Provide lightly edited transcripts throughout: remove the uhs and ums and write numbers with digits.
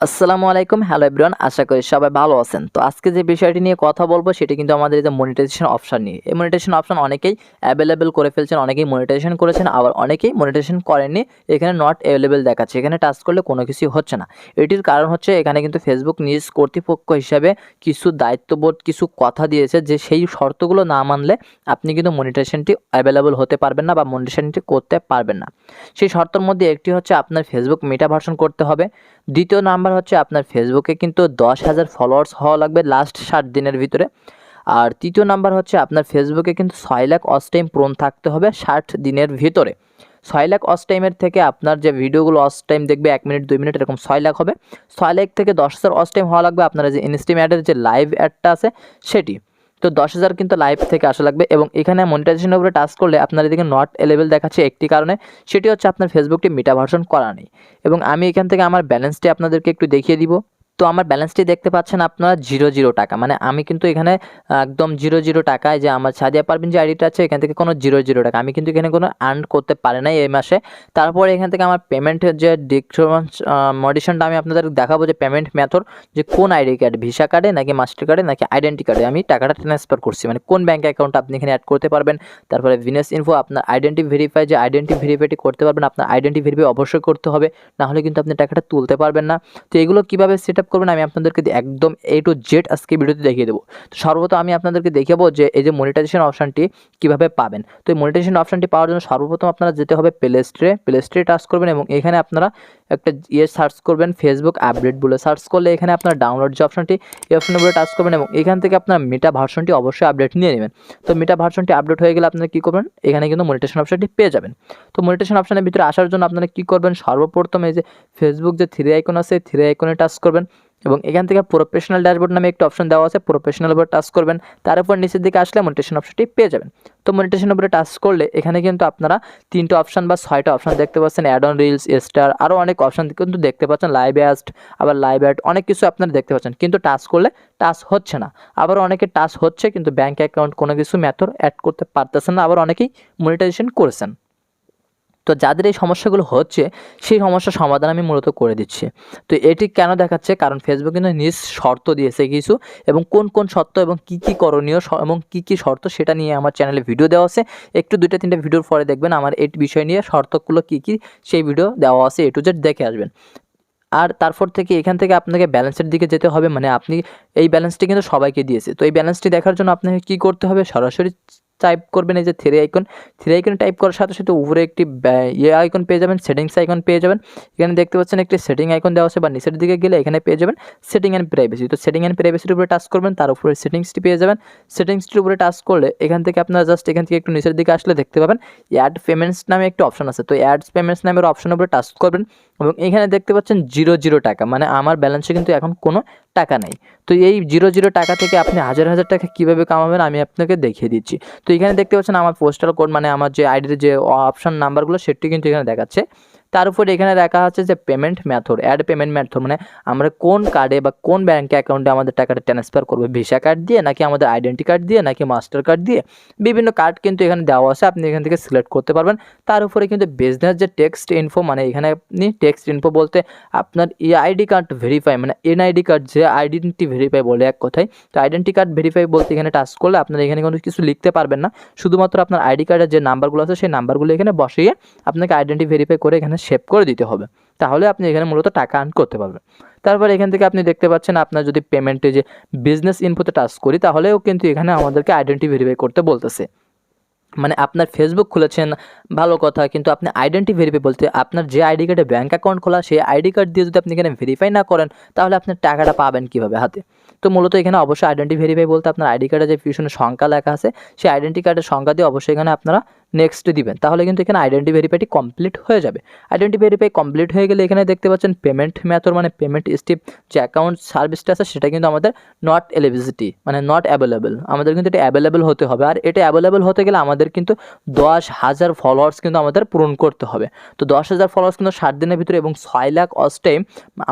আসসালামু আলাইকুম, hello everyone, আশা করি সবাই ভালো আছেন। তো আজকে যে বিষয়টি নিয়ে কথা বলবো সেটি কিন্তু আমাদের এই যে মনিটাইজেশন অপশন নিয়ে। এই মনিটাইজেশন অপশন অনেকেই অ্যাভেলেবেল করে ফেলছেন, অনেকেই মনিটাইজেশন করেছেন, আবার অনেকেই মনিটাইজেশন করেননি। এখানে নট অ্যাভেলেবেল দেখাচ্ছে, এখানে টাচ করলে কোনো কিছুই হচ্ছে না। এটির কারণ হচ্ছে এখানে কিন্তু ফেসবুক নিজ কর্তৃপক্ষ হিসাবে কিছু দায়িত্ববোধ, কিছু কথা দিয়েছে যে সেই শর্তগুলো না মানলে আপনি কিন্তু মনিটাইজেশনটি অ্যাভেলেবল হতে পারবেন না বা মনিটাইজেশনটি করতে পারবেন না। সেই শর্তের মধ্যে একটি হচ্ছে আপনার ফেসবুক মেটা ভার্সন করতে হবে। দ্বিতীয় নাম্বার হচ্ছে আপনার ফেসবুকে কিন্তু 10,000 ফলোয়ার্স হওয়া লাগবে লাস্ট 60 দিনের ভিতরে। আর তৃতীয় নাম্বার হচ্ছে আপনার ফেসবুকে কিন্তু 6 লাখ ওয়াচ টাইম পূরণ থাকতে হবে 60 দিনের ভিতরে। 6 লাখ ওয়াচ টাইমের থেকে আপনার যে ভিডিওগুলো ওয়াচ টাইম দেখবে 1 মিনিট 2 মিনিট এরকম 6 লাখ হবে। 6 লাখ থেকে 10,000 ওয়াচ টাইম হওয়া লাগবে আপনার যে ইনস্ট্রিম অ্যাডের যে লাইভ অ্যাডটা আছে সেটি। তো 10,000 কিন্তু লাইভ থেকে আসা লাগবে। এবং এখানে মনিটাইজেশনের উপরে টাচ করলে আপনার এদিকে নট এলেবেল দেখাচ্ছে একটি কারণে, সেটি হচ্ছে আপনার ফেসবুকটি মেটা ভার্সন করা নেই। এবং আমি এখান থেকে আমার ব্যালেন্সটি আপনাদেরকে একটু দেখিয়ে দিব। তো আমার ব্যালেন্সটি দেখতে পাচ্ছেন আপনারা 0 টাকা, মানে আমি কিন্তু এখানে একদম 0 টাকায় যে আমার সাদিয়া পারভিন যে আইডিটা আছে এখান থেকে কোনো 0 টাকা আমি কিন্তু এখানে কোনো আর্ন করতে পারি নাই এই মাসে। তারপরে এখান থেকে আমার পেমেন্টের যে মডিশনটা আমি আপনাদের দেখাবো, যে পেমেন্ট মেথড, যে কোন আইডি কার্ড, ভিসা কার্ডে নাকি মাস্টার কার্ডে নাকি আইডেন্টি কার্ডে আমি টাকাটা ট্রান্সফার করছি, মানে কোন ব্যাঙ্ক অ্যাকাউন্ট আপনি এখানে অ্যাড করতে পারবেন। তারপরে বিজনেস ইনফো, আপনার আইডেন্টি ভেরিফাই, যে আইডেন্টি ভেরিফাইটি করতে পারবেন, আপনার আইডেন্টি ভেরিফাই অবশ্যই করতে হবে, নাহলে কিন্তু আপনি টাকাটা তুলতে পারবেন না। তো এগুলো কীভাবে সেট আপ করবেন আমি আপনাদেরকে একদম A to Z আজকে ভিডিওতে দেখিয়ে দেবো। তো সর্বপ্রথম আমি আপনাদেরকে দেখাবো যে এই যে মনিটাইজেশন অপশনটি কীভাবে পাবেন। তো এই মনিটাইজেশন অপশনটি পাওয়ার জন্য সর্বপ্রথম আপনারা যেতে হবে প্লে স্টোরে টাচ করবেন এবং এখানে আপনারা একটা সার্চ করবেন ফেসবুক আপডেট বলে। সার্চ করলে এখানে আপনার ডাউনলোড যে অপশনটি, এই অপশনের উপরে টাচ করবেন এবং এখান থেকে আপনার মেটা ভার্সনটি অবশ্যই আপডেট নিয়ে নেবেন। তো মেটা ভার্সনটি আপডেট হয়ে গেলে আপনারা কী করবেন, এখানে কিন্তু মনিটাইজেশন অপশনটি পেয়ে যাবেন। তো মনিটাইজেশন অপশনের ভিতরে আসার জন্য আপনারা কী করবেন, সর্বপ্রথম এই যে ফেসবুক যে 3 আইকন আছে 3 আইকনে টাচ করবেন এবং এখান থেকে প্রফেশনাল ড্যাশবোর্ড নামে একটা অপশন দেওয়া আছে, প্রফেশনাল উপরে টাচ করবেন। তার উপর নিচের দিকে আসলে মনিটাইজেশন অপশনটি পেয়ে যাবেন। তো মনিটাইজেশন উপরে টাচ করলে এখানে কিন্তু আপনারা 3টা অপশন বা 6টা অপশন দেখতে পাচ্ছেন, অ্যাড অন রিলস, স্টার, আরও অনেক অপশন কিন্তু দেখতে পাচ্ছেন, লাইভ অ্যাস্ট, আবার লাইভ অ্যাড, অনেক কিছু আপনারা দেখতে পাচ্ছেন। কিন্তু টাচ করলে টাচ হচ্ছে না, আবার অনেকে টাচ হচ্ছে কিন্তু ব্যাঙ্ক অ্যাকাউন্ট কোনো কিছু মেথড অ্যাড করতে পারতেছেন না, আবার অনেকেই মনিটাইজেশন করেছেন। তো যাদের এই সমস্যাগুলো হচ্ছে সেই সমস্যার সমাধান আমি মূলত করে দিচ্ছি। তো এটি কেন দেখাচ্ছে, কারণ ফেসবুক কিন্তু নিজ শর্ত দিয়েছে কিছু, এবং কোন কোন শর্ত এবং কি কি করণীয় এবং কি কি শর্ত সেটা নিয়ে আমার চ্যানেলে ভিডিও দেওয়া আছে। একটু 2-3টা ভিডিওর পরে দেখবেন আমার এই বিষয় নিয়ে শর্তগুলো কি কি সেই ভিডিও দেওয়া আছে, A to Z দেখে আসবেন। আর তারপর থেকে এখান থেকে আপনাকে ব্যালেন্সের দিকে যেতে হবে, মানে আপনি এই ব্যালেন্সটি কিন্তু সবাইকে দিয়েছে। তো এই ব্যালেন্সটি দেখার জন্য আপনাকে কী করতে হবে, সরাসরি টাইপ করবেন এই যে 3 আইকন টাইপ করার সাথে সাথে উপরে একটি আইকন পেয়ে যাবেন, সেটিংস আইকন পেয়ে যাবেন। এখানে দেখতে পাচ্ছেন একটি সেটিং আইকন দেওয়া আছে, বা নিচের দিকে গেলে এখানে পেয়ে যাবেন সেটিং অ্যান্ড প্রাইভেসি। তো সেটিং অ্যান্ড প্রাইভেসির উপরে টাচ করবেন, তার উপরে সেটিংসটি পেয়ে যাবেন। সেটিংসটির উপরে টাচ করলে এখান থেকে আপনারা জাস্ট এখান থেকে একটু নিচের দিকে আসলে দেখতে পাবেন অ্যাড পেমেন্টস নামে একটি অপশন আছে। তো অ্যাডস পেমেন্টস নামের অপশনের উপরে টাচ করবেন এবং এখানে দেখতে পাচ্ছেন 0 টাকা, মানে আমার ব্যালেন্সে কিন্তু এখন কোনো টাকা নেই। তো এই 0 টাকা থেকে আপনি হাজার হাজার টাকা কীভাবে কামাবেন আমি আপনাকে দেখিয়ে দিচ্ছি। তো এখানে দেখতে পাচ্ছেন আমার পোস্টাল কোড, মানে আমার যে আইডির যে অপশন নাম্বারগুলো সেটি কিন্তু এখানে দেখাচ্ছে। তার উপরে এখানে দেখা আছে যে payment method, add payment method, মানে আমরা কোন কার্ডে বা কোন ব্যাঙ্ক অ্যাকাউন্টে আমাদের টাকাটা ট্রান্সফার করবো, ভিসা কার্ড দিয়ে নাকি আমাদের আইডেন্টি কার্ড দিয়ে নাকি মাস্টার কার্ড দিয়ে, বিভিন্ন কার্ড কিন্তু এখানে দেওয়া আছে, আপনি এখান থেকে সিলেক্ট করতে পারবেন। তার উপরে কিন্তু বিজনেস যে টেক্সট ইনফো, মানে এখানে আপনি টেক্সট ইনফো বলতে আপনার আইডি কার্ড ভেরিফাই, মানে এনআইডি কার্ড, যে আইডেন্টি ভেরিফাই বলে এক কথায়। তো আইডেন্টি কার্ড ভেরিফাই বলতে এখানে টাচ করলে আপনার এখানে কোনো কিছু লিখতে পারবেন না, শুধুমাত্র আপনার আইডি কার্ডের যে নাম্বারগুলো আছে সেই নাম্বারগুলো এখানে বসিয়ে আপনাকে আইডেন্টি ভেরিফাই করে এখানে সেভ করে দিতে হবে, তাহলে আপনি এখানে মূলত টাকা আর্ন করতে পারবেন। তারপর এখান থেকে আপনি দেখতে পাচ্ছেন আপনার যদি পেমেন্টে যে বিজনেস ইনফোতে টাচ করি তাহলেও কিন্তু এখানে আমাদেরকে আইডেন্টি ভেরিফাই করতে বলতেছে। মানে আপনার ফেসবুক খুলেছেন ভালো কথা, কিন্তু আপনি আইডেন্টি ভেরিফাই বলতে আপনার যে আইডি কার্ডে ব্যাঙ্ক অ্যাকাউন্ট খোলা সেই আইডি কার্ড দিয়ে যদি আপনি এখানে ভেরিফাই না করেন তাহলে আপনার টাকাটা পাবেন কীভাবে হাতে। তো মূলত এখানে অবশ্যই আইডেন্টি ভেরিফাই বলতে আপনার আইডি কার্ডে যে পিছনে সংখ্যা লেখা আছে সেই আইডেন্টি কার্ডের সংখ্যা দিয়ে অবশ্যই এখানে আপনারা নেক্সট দিবেন, তাহলে কিন্তু এখানে আইডেন্টি ভেরিফাইটি কমপ্লিট হয়ে যাবে। আইডেন্টি ভেরিফাই কমপ্লিট হয়ে গেলে এখানে দেখতে পাচ্ছেন পেমেন্ট মেথড, মানে পেমেন্ট স্টেপ যে অ্যাকাউন্ট সার্ভিসটা আছে সেটা কিন্তু আমাদের নট এলিজিবিলিটি, মানে নট অ্যাভেলেবেল, আমাদের কিন্তু এটা অ্যাভেলেবেল হতে হবে। আর এটা অ্যাভেলেবেল হতে গেলে আমাদের কিন্তু 10,000 ফলোয়ার্স কিন্তু আমাদের পূরণ করতে হবে। তো 10,000 ফলোয়ার্স কিন্তু 60 দিনের ভিতরে এবং 6 লাখ ওয়াচ টাইম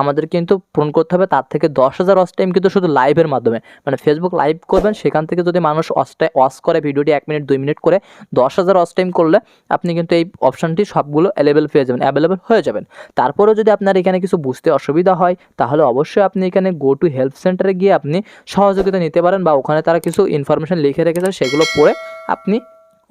আমাদের কিন্তু পূরণ করতে হবে। তার থেকে 10,000 ওয়াচ টাইম কিন্তু শুধু লাইভের মাধ্যমে, মানে ফেসবুক লাইভ করবেন সেখান থেকে যদি মানুষ ওয়াচ করে ভিডিওটি 1 মিনিট 2 মিনিট করে 10,000 ওয়াচ ওয়াচ টাইম করলে আপনি কিন্তু এই অপশানটি সবগুলো অ্যাভেলেবেল হয়ে যাবেন। তারপরেও যদি আপনার এখানে কিছু বুঝতে অসুবিধা হয় তাহলে অবশ্যই আপনি এখানে গো টু হেল্প সেন্টারে গিয়ে আপনি সহযোগিতা নিতে পারেন, বা ওখানে তারা কিছু ইনফরমেশন লিখে রেখেছে সেগুলো পড়ে আপনি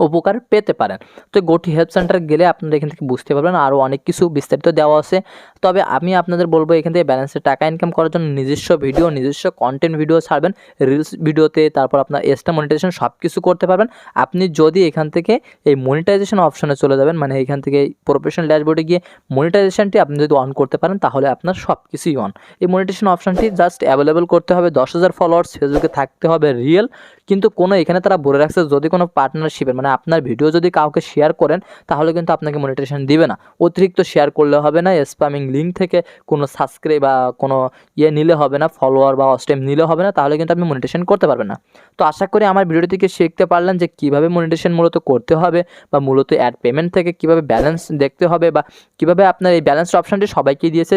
উপকার পেতে পারেন। তো গো টু হেল্প সেন্টার গেলে আপনারা এখান থেকে বুঝতে পারবেন, আরও অনেক কিছু বিস্তারিত দেওয়া আছে। তবে আমি আপনাদের বলবো এখান থেকে ব্যালেন্সে টাকা ইনকাম করার জন্য নিজস্ব ভিডিও, নিজস্ব কন্টেন্ট ভিডিও ছাড়বেন, রিলস ভিডিওতে, তারপর আপনার এক্সট্রা মনিটাইজেশন সব কিছু করতে পারবেন। আপনি যদি এখান থেকে এই মনিটাইজেশন অপশনে চলে যাবেন, মানে এখান থেকে প্রফেশনাল ড্যাশবোর্ডে গিয়ে মনিটাইজেশনটি আপনি যদি অন করতে পারেন তাহলে আপনার সব কিছুই অন। এই মনিটাইজেশন অপশনটি জাস্ট অ্যাভেলেবেল করতে হবে, 10,000 ফলোয়ার্স, ফেসবুকে থাকতে হবে রিয়েল, কিন্তু কোনো এখানে তারা বলে রাখছে যদি কোনো পার্টনারশিপের মানে আপনার ভিডিও যদি কাউকে শেয়ার করেন তাহলে কিন্তু আপনাকে মনিটাইজেশন দিবে না। অতিরিক্ত শেয়ার করলে হবে না, স্প্যামিং লিঙ্ক থেকে কোনো সাবস্ক্রাইব বা কোনো নিলে হবে না, ফলোয়ার বা ওয়াচ টাইম নিলে হবে না, তাহলে কিন্তু আপনি মনিটাইজেশন করতে পারবেন না। তো আশা করি আমার ভিডিও থেকে শিখতে পারলেন যে কীভাবে মনিটাইজেশন মূলত করতে হবে, বা মূলত অ্যাড পেমেন্ট থেকে কীভাবে ব্যালেন্স দেখতে হবে, বা কীভাবে আপনার এই ব্যালেন্স অপশানটি সবাইকে দিয়েছে,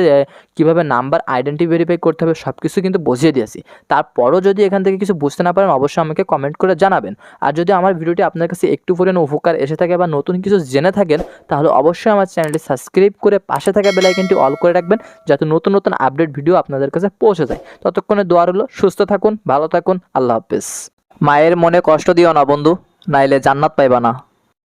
কীভাবে নাম্বার আইডেন্টি ভেরিফাই করতে হবে সব কিছু কিন্তু বুঝিয়ে দিয়েছি। তারপরও যদি এখান থেকে কিছু বুঝতে না পারেন অবশ্যই আমাকে কমেন্ট করে জানাবেন। আর যদি আমার ভিডিওটি আপনার কাছে একটু পরিমাণ উপকার এসে থাকে বা নতুন কিছু জেনে থাকেন তাহলে অবশ্যই আমার চ্যানেলটি সাবস্ক্রাইব করে পাশে থাকা বেল আইকনটি অল করে রাখবেন, যাতে নতুন নতুন আপডেট ভিডিও আপনাদের কাছে পৌঁছে যায়। ততক্ষণে দোয়া রইল, সুস্থ থাকুন, ভালো থাকুন, আল্লাহ হাফেজ। মায়ের মনে কষ্ট দিও না বন্ধু, নাইলে জান্নাত পাইবা না।